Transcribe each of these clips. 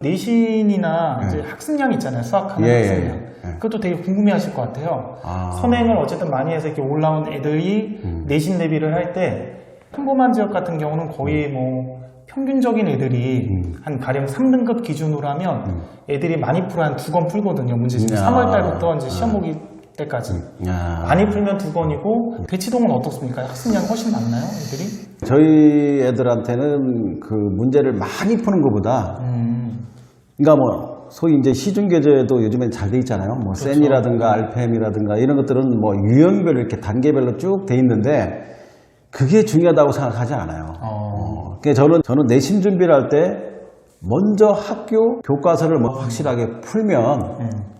내신이나 이제 학습량 있잖아요. 수학하는 학습량. 그것도 되게 궁금해하실 것 같아요. 선행을 어쨌든 많이 해서 이렇게 올라온 애들이 내신 대비를 할 때 평범한 지역 같은 경우는 거의 뭐 평균적인 애들이 한 가령 3등급 기준으로 하면 애들이 많이 풀어 한 2권 풀거든요. 문제집 3월 달부터 이제 시험 보기 때까지. 많이 풀면 2권이고 대치동은 어떻습니까? 학습량 훨씬 많나요, 애들이? 저희 애들한테는 그 문제를 많이 푸는 것보다 그러니까 뭐 소위 이제 시중교재도 요즘엔 잘 돼 있잖아요. 뭐 그렇죠. 센이라든가 알펜이라든가 이런 것들은 뭐 유형별로 이렇게 단계별로 쭉 돼 있는데 그게 중요하다고 생각하지 않아요. 그러니까 저는 내신 준비를 할 때 먼저 학교 교과서를 뭐 확실하게 풀면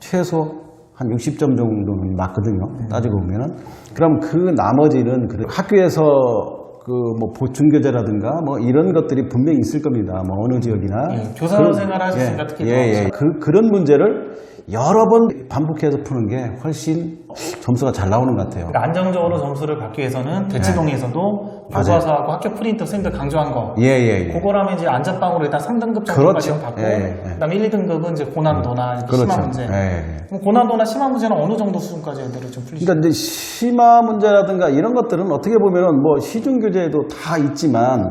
최소 한 60점 정도는 맞거든요. 따지고 보면은. 그럼 그 나머지는 학교에서 그 뭐 보충교재라든가 뭐 이런 것들이 분명히 있을 겁니다. 뭐 어느 지역이나. 교사로 생활하셨으니까 특히 더. 그런 문제를 여러 번 반복해서 푸는 게 훨씬 점수가 잘 나오는 것 같아요. 그러니까 안정적으로 점수를 받기 위해서는 대치동에서도 교과서하고 학교 프린터 쌤들 강조한 거. 그거라면 이제 안전빵으로 일단 3등급 정도까지 받고 그다음에 1, 2등급은 이제 고난도나 심한 문제. 그럼 고난도나 심한 문제는 어느 정도 수준까지 애들을 좀 풀리시죠? 그러니까 이제 심화 문제라든가 이런 것들은 어떻게 보면은 뭐 시중 교재에도 다 있지만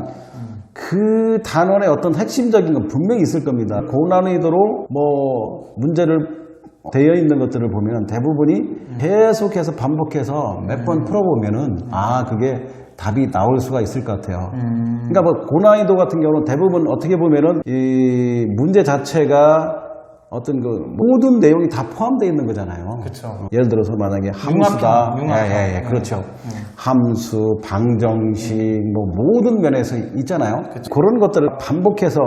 그 단원의 어떤 핵심적인 건 분명히 있을 겁니다. 고난이도로 뭐 문제를 되어 있는 것들을 보면 대부분이 계속해서 반복해서 몇 번 풀어보면은 그게 답이 나올 수가 있을 것 같아요. 그러니까 뭐 고난이도 같은 경우는 대부분 어떻게 보면은 이 문제 자체가 어떤 그 모든 내용이 다 포함되어 있는 거잖아요. 그쵸. 예를 들어서 만약에 함수다. 그렇죠. 함수, 방정식, 뭐 모든 면에서 있잖아요. 그런 것들을 반복해서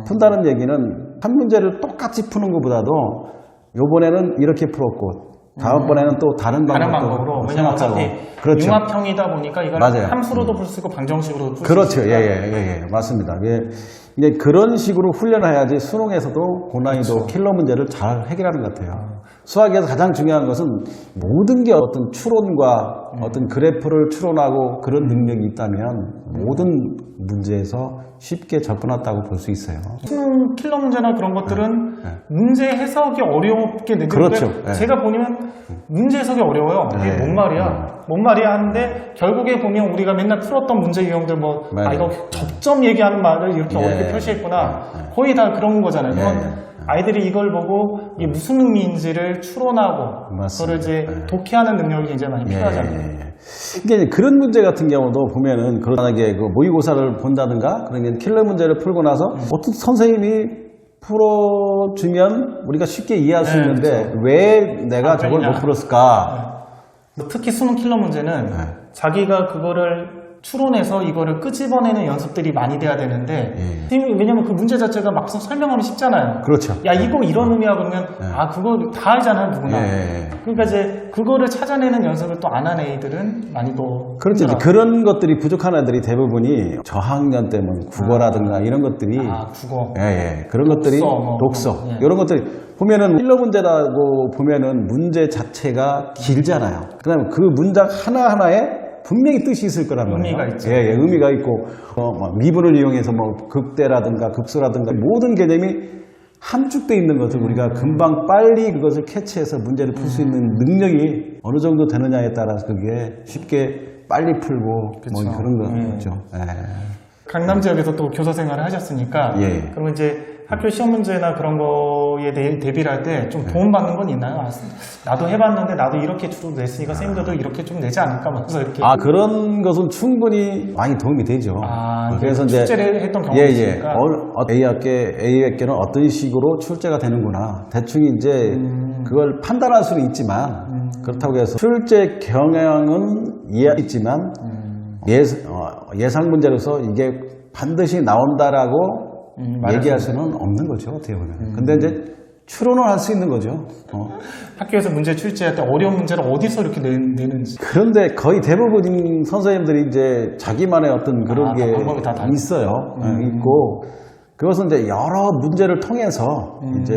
푼다는 얘기는 한 문제를 똑같이 푸는 것보다도 요번에는 이렇게 풀었고 다음번에는 또 다른 방법으로 왜냐면 어차피 그렇죠. 융합형이다 보니까 이걸 함수로도 풀 수 있고 방정식으로도 풀 수 그렇죠. 있으니까. 맞습니다. 이제 그런 식으로 훈련을 해야지 수능에서도 고난이도 킬러 문제를 잘 해결하는 것 같아요. 수학에서 가장 중요한 것은 모든 게 어떤 추론과 어떤 그래프를 추론하고 그런 능력이 있다면 모든 문제에서 쉽게 접근했다고 볼 수 있어요. 수능 킬러 문제나 그런 것들은 문제 해석이 어렵게 느껴지는데 그렇죠. 제가 보면 문제 해석이 어려워요. 이게 뭔 말이야? 뭔 말이야 하는데 결국에 보면 우리가 맨날 풀었던 문제 유형들 뭐 이거 접점 얘기하는 말을 이렇게 어렵게 표시했구나. 거의 다 그런 거잖아요. 아이들이 이걸 보고 이게 무슨 의미인지를 추론하고 그걸 이제 독해하는 능력이 굉장히 많이 필요하잖아요. 그러니까 그런 문제 같은 경우도 보면은 만약에 그 모의고사를 본다든가 그러면 킬러 문제를 풀고 나서 어떤 선생님이 풀어주면 우리가 쉽게 이해할 수 있는데 왜 내가 저걸 못 풀었을까? 특히 수능 킬러 문제는 자기가 그거를 추론해서 이거를 끄집어내는 연습들이 많이 돼야 되는데 왜냐면 그 문제 자체가 막상 설명하면 쉽잖아요. 그렇죠. 야 이거 이런 의미야 그러면 그거 다 알잖아요 누구나. 그러니까 이제 그거를 찾아내는 연습을 또 안 한 애들은 많이 또 그렇죠. 그런 것들이 부족한 애들이 대부분이 저학년 때면 국어라든가 이런 것들이 국어. 그런 것들이 독서 이런 것들이 보면은 킬러 문제라고 보면은 문제 자체가 길잖아요. 그다음에 그 문장 하나하나에 분명히 뜻이 있을 거란 말이에요. 의미가 있죠. 의미가 있고 미분을 이용해서 뭐 극대라든가 극소라든가 모든 개념이 함축되어 있는 것을 우리가 금방 빨리 그것을 캐치해서 문제를 풀 수 있는 능력이 어느 정도 되느냐에 따라서 그게 쉽게 빨리 풀고 뭐 그런 거죠. 강남 지역에서 또 교사 생활을 하셨으니까 그러면 이제 학교 시험 문제나 그런 거에 대해 대비를 할 때 좀 도움받는 건 있나요? 나도 해봤는데 나도 이렇게 주로 냈으니까 선생님들도 이렇게 좀 내지 않을까 하면서 이렇게 그런 것은 충분히 많이 도움이 되죠. 그래서 이제 출제를 했던 경험이 있으니까 A학교는 어떤 식으로 출제가 되는구나 대충 이제 그걸 판단할 수는 있지만 그렇다고 해서 출제 경향은 이해했지만 예상 문제로서 이게 반드시 나온다라고 얘기할 수는 없는 거죠, 어떻게 보면. 근데 이제 추론을 할 수 있는 거죠. 학교에서 문제 출제할 때 어려운 문제를 어디서 이렇게 내는지. 그런데 거의 대부분 선생님들이 이제 자기만의 어떤 그런 게 있어요. 있고, 그것은 이제 여러 문제를 통해서 이제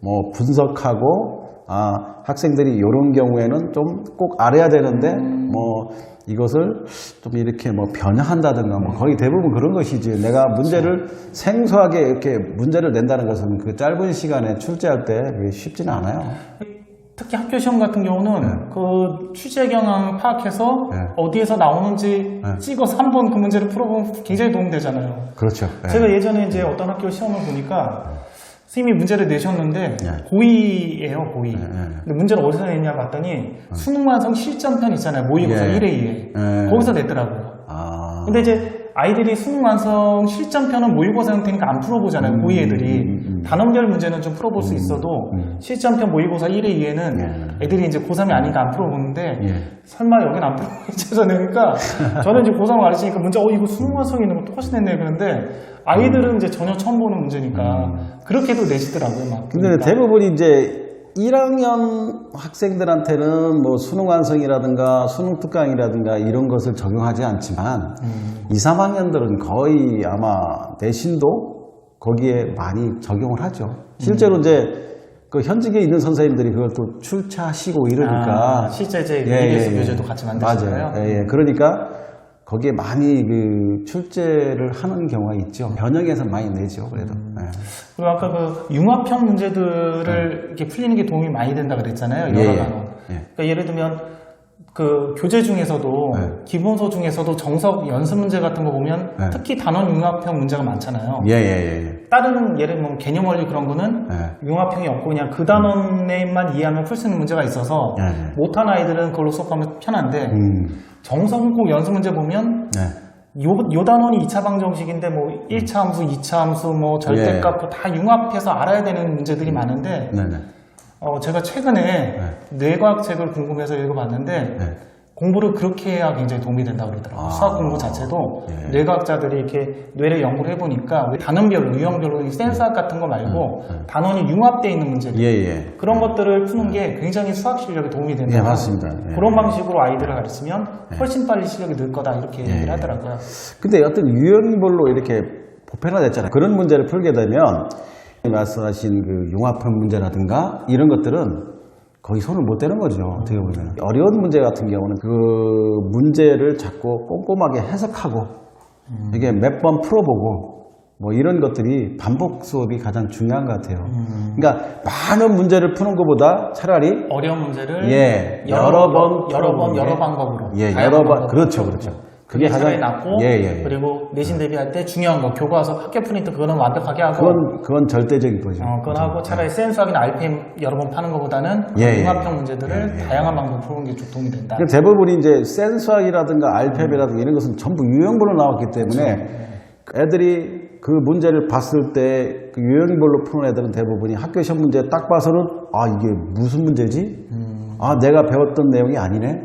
뭐 분석하고 학생들이 이런 경우에는 좀 꼭 알아야 되는데 뭐 이것을 좀 이렇게 뭐 변형한다든가 뭐 거의 대부분 그런 것이지, 내가 문제를 생소하게 이렇게 문제를 낸다는 것은 그 짧은 시간에 출제할 때 그게 쉽지는 않아요. 특히 학교 시험 같은 경우는 그 취재 경향을 파악해서 어디에서 나오는지 찍어서 한번 그 문제를 풀어보면 굉장히 도움되잖아요. 그렇죠. 제가 예전에 이제 어떤 학교 시험을 보니까 선생님이 문제를 내셨는데 고2예요, 고2. 근데 문제를 어디서 냈냐 봤더니 수능 완성 실전편 있잖아요. 모의고사 1회 2회. 거기서 냈더라고요. 근데 이제 아이들이 수능 완성 실전편은 모의고사 형태니까 안 풀어보잖아요. 고2 애들이. 단원별 문제는 좀 풀어볼 수 있어도 실전편 모의고사 1회 2회는 애들이 이제 고3이 아니니까 안 풀어보는데 설마 여긴 안 풀어보겠지 해서 내니까 저는 이제 고3을 가르치니까 문제 이거 수능 완성 있는 거 똑같이 냈네 그런데 아이들은 이제 전혀 처음 보는 문제니까 그렇게도 내시더라고요. 막. 근데 대부분 이제 1학년 학생들한테는 뭐 수능 완성이라든가 수능 특강이라든가 이런 것을 적용하지 않지만 2, 3학년들은 거의 아마 내신도 거기에 많이 적용을 하죠. 실제로 이제 그 현직에 있는 선생님들이 그걸 또 출제하시고 이러니까 실제 이제 EBS 교재도 같이 만드시잖아요. 맞아요. 그러니까 거기에 많이 그 출제를 하는 경우가 있죠. 변형해서 많이 내죠. 그래도. 그리고 아까 그 융합형 문제들을 이렇게 풀리는 게 도움이 많이 된다 그랬잖아요. 여러 단어. 그러니까 예를 들면 그 교재 중에서도 기본서 중에서도 정석 연습 문제 같은 거 보면 특히 단원 융합형 문제가 많잖아요. 다른 예를 들면 개념 원리 그런 거는 융합형이 없고 그냥 그 단원에만 이해하면 풀 수 있는 문제가 있어서 못한 아이들은 그걸로 수업하면 편한데 정석꼭 연습 문제 보면 요 단원이 2차 방정식인데 뭐 1차 함수, 2차 함수, 뭐 절대값 다 융합해서 알아야 되는 문제들이 많은데 제가 최근에 뇌과학 책을 궁금해서 읽어봤는데 공부를 그렇게 해야 굉장히 도움이 된다고 그러더라고요. 수학 공부 자체도 뇌과학자들이 이렇게 뇌를 연구를 해보니까 단원별로, 유형별로 센서학 같은 거 말고 단원이 융합되어 있는 문제들 그런 것들을 푸는 게 굉장히 수학 실력에 도움이 된다. 맞습니다. 그런 방식으로 아이들을 가르치면 훨씬 빨리 실력이 늘 거다 이렇게 얘기를 하더라고요. 근데 어떤 유형별로 이렇게 보편화됐잖아요. 그런 문제를 풀게 되면 말씀하신 그 융합형 문제라든가 이런 것들은 거의 손을 못 대는 거죠. 어떻게 보면 어려운 문제 같은 경우는 그 문제를 자꾸 꼼꼼하게 해석하고 이게 몇 번 풀어보고 뭐 이런 것들이 반복 수업이 가장 중요한 것 같아요. 그러니까 많은 문제를 푸는 것보다 차라리 어려운 문제를 여러 방법으로 여러 번 그렇죠. 그게 가장 낫고 그리고 내신 대비할 때 중요한 거 교과서 학교 프린트 그거는 완벽하게 하고 그건 절대적인 거죠. 그건 하고 차라리 센수학이나 RPM 여러 번 파는 것보다는 융합형 문제들을 다양한 방법으로 푸는 게 좀 도움이 된다. 대부분이 이제 센수학이라든가 RPM이라든가 이런 것은 전부 유형별로 나왔기 때문에 애들이 그 문제를 봤을 때 그 유형별로 푸는 애들은 대부분이 학교 시험 문제 딱 봐서는 이게 무슨 문제지? 내가 배웠던 내용이 아니네.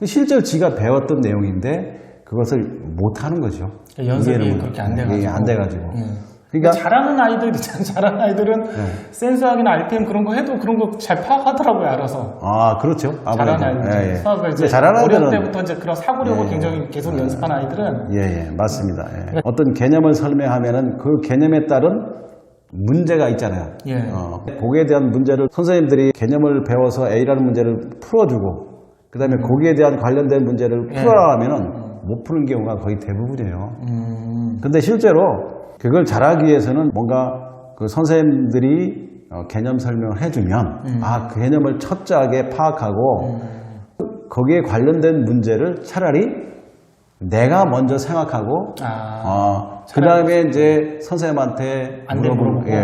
실제로 지가 배웠던 내용인데 그것을 못하는 거죠. 연습이 그렇게 안 돼가지고. 그러니까 잘하는 아이들 있잖아요. 잘하는 아이들은 센서학이나 RPM 그런 거 해도 그런 거 잘 파악하더라고요. 알아서. 그렇죠. 잘하는 아이들. 수학을 이제 어려울 때부터 이제 그런 사고력을 굉장히 계속 연습하는 아이들은. 맞습니다. 어떤 개념을 설명하면은 그 개념에 따른 문제가 있잖아요. 거기에 대한 문제를 선생님들이 개념을 배워서 A라는 문제를 풀어주고 그 다음에 거기에 대한 관련된 문제를 풀어라 하면은 못 푸는 경우가 거의 대부분이에요. 근데 실제로 그걸 잘하기 위해서는 뭔가 그 선생님들이 개념 설명을 해주면 그 개념을 철저하게 파악하고 거기에 관련된 문제를 차라리 내가 먼저 생각하고 그 다음에 이제 선생님한테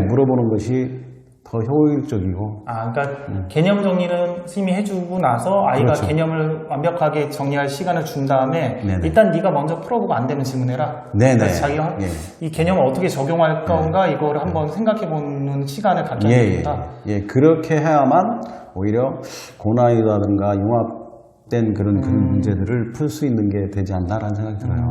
물어보는 것이 더 효율적이고. 그러니까 개념 정리는 선생님이 해주고 나서 아이가 개념을 완벽하게 정리할 시간을 준 다음에 일단 네가 먼저 풀어보고 안 되면 질문해라. 자기가 이 개념을 어떻게 적용할 건가 이거를 한번 생각해보는 시간을 갖게 됩니다. 그렇게 해야만 오히려 고난이도라든가 융합된 그런 문제들을 풀 수 있는 게 되지 않나라는 생각이 들어요.